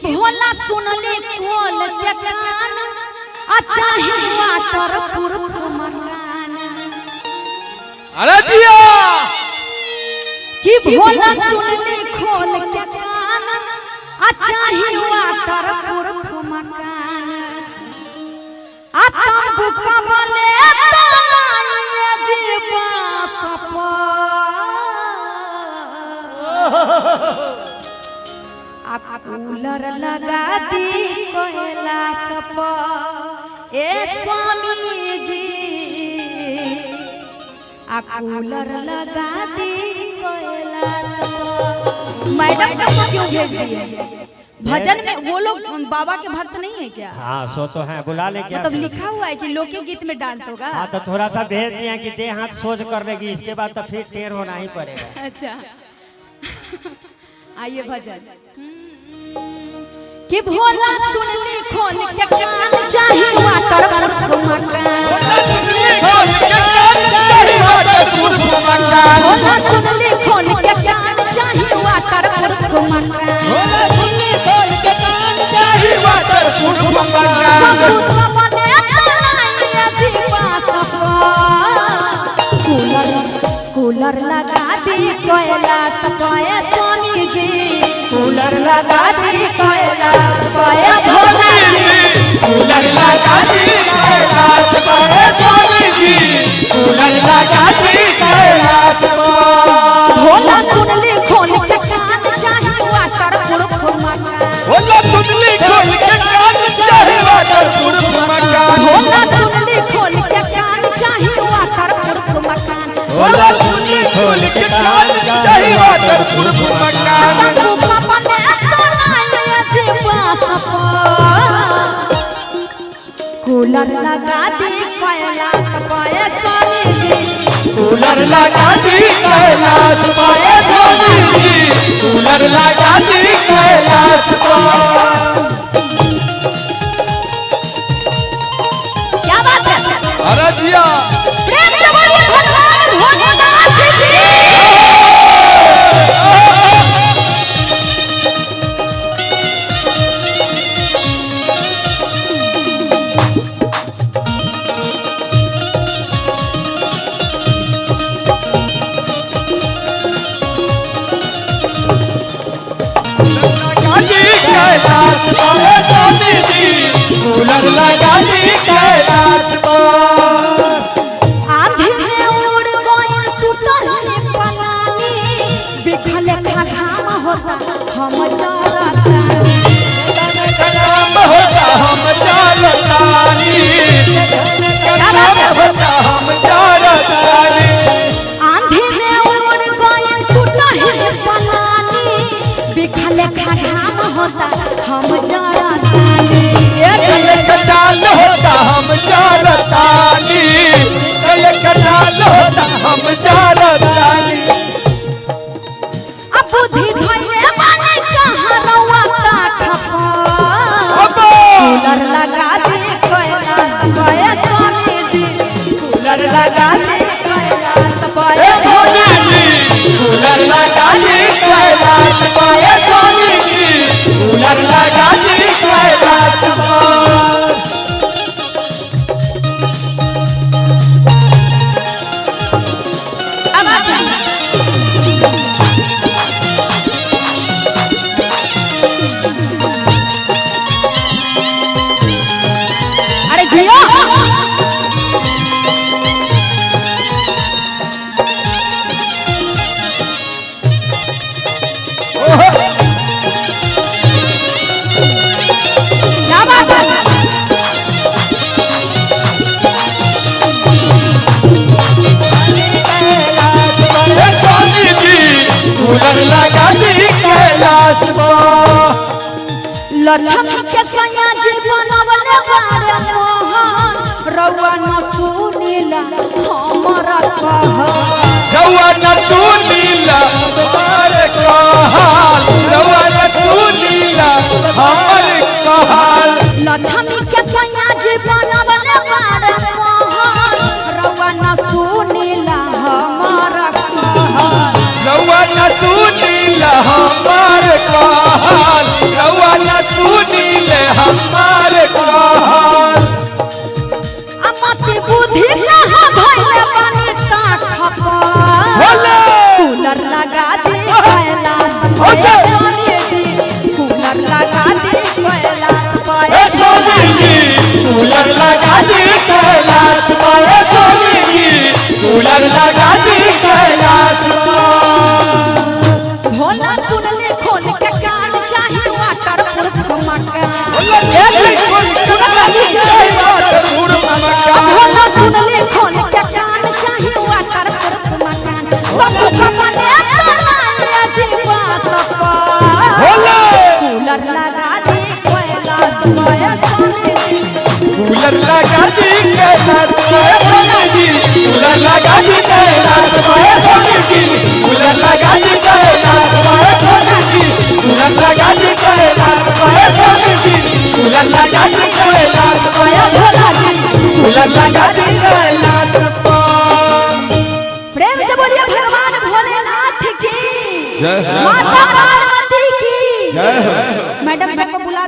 भोला सुनले खोल के कान अच्छा ही वाटर पुरफ मकान। अरे जिया कि भोला सुनले खोल के कान अच्छा ही वाटर पुरफ मकान। आता बुका बोले तनाए जीवा सपा कूलर लगा दी कैलाश पर ए स्वामी जी कूलर लगा दी कैलाश पर। मैडम सबको क्यों भेज दिए? भजन में वो लोग बाबा के भक्त नहीं है क्या? हाँ सो तो है, बुला ले क्या? मतलब लिखा हुआ है कि लोक गीत में डांस होगा। हाँ तो थोड़ा सा भेज दिया कि दे हाथ सोच कर लेगी, इसके बाद तो फिर टेर होना ही पड़ेगा। अच्छा आइए भजन। कि भोला सुन ले खोल के कान चाहे वाटर पुरफ मकान। भोला सुन ले खोल के कान चाहे वाटर पुरफ मकान। कूलर लगा दी कैलाश पर स्वामी जी कूलर लगा दी कैलाश पर भोला जी कूलर लगा दी कैलाश पर स्वामी जी कूलर लगा दी कैलाश पर। भोला सुन ले खोल के कान चाहे वाटर पुरफ मकान। भोला सुन ले खोल के कान चाहे वाटर पुरफ मकान। भोला सुन ले खोल के कान चाहे वाटर पुरफ मकान। भोला सुन ले खोल के कान चाहे वाटर पुरफ मकान। कूलर लगा दी कैलाश पर स्वामी जी कूलर लगा दी कैलाश पर स्वामी जी कूलर लगा दी कैलाश पर। क्या बात है? अरे जिया प्रेम से बोलिए भगवान भोलेनाथ की। कूलर लगा दी कैलाश पर। आंधी में उड़ गइल टूटल पलानी बिखल घाम होता हम चलतानी। नाम होता हम चलतानी नाम होता हम चलतानी। आंधी में उड़ गइल टूटल पलानी बिखल घाम होता हम चलतानी। कटाल होता हम चलतानी कटाल होता हम चलतानी। अब बुद्धि धइले माने कहां रवा काठ कूलर लगा दी कैलाश पर स्वामी जी कूलर लगा दी कैलाश पर स्वामी जी कूलर लगा दी कैलाश पर स्वामी जी कूलर लगा दी कैलाश पर। अरे जियो क्या बात है? स्वामी जी कूलर लगा दी कैलाश पर। लक्ष्मी के सैया जी बनवले बारे मोहन रउआ न सुनीला हमरा कह। रउआ न सुनीला हमार कहल रउआ न सुनीला हमार कहल। लक्ष्मी के सैया जी बनवले बारे मोहन रउआ न सुनीला हमरा कह। रउआ न सुनीला हमार कहल रउआ न दी कैलाश पाए सोनी जी कूलर लगा दी कैलाश भोला सुन ले खोल के कान चाहे वाटर प्रूफ मकान भोला सुन ले खोल के कान चाहे वाटर प्रूफ मकान बाबू बाबा ने बनाया जीवा सपा कूलर लगा दे कैलाश पाए सोनी जी कूलर लगा दी कैलाश पाए सोनी जी कूलर लगा दी कैलाश पाए सोनी जी कूलर लगा दी कैलाश पाए सोनी जी कूलर लगा दी कैलाश पाए सोनी जी कूलर लगा दी कैलाश पाए भोला जी कूलर लगा दी कैलाश पाए। प्रेम से बोलिए भगवान भोलेनाथ की जय माता पार्वती की। मैडम सबको बुला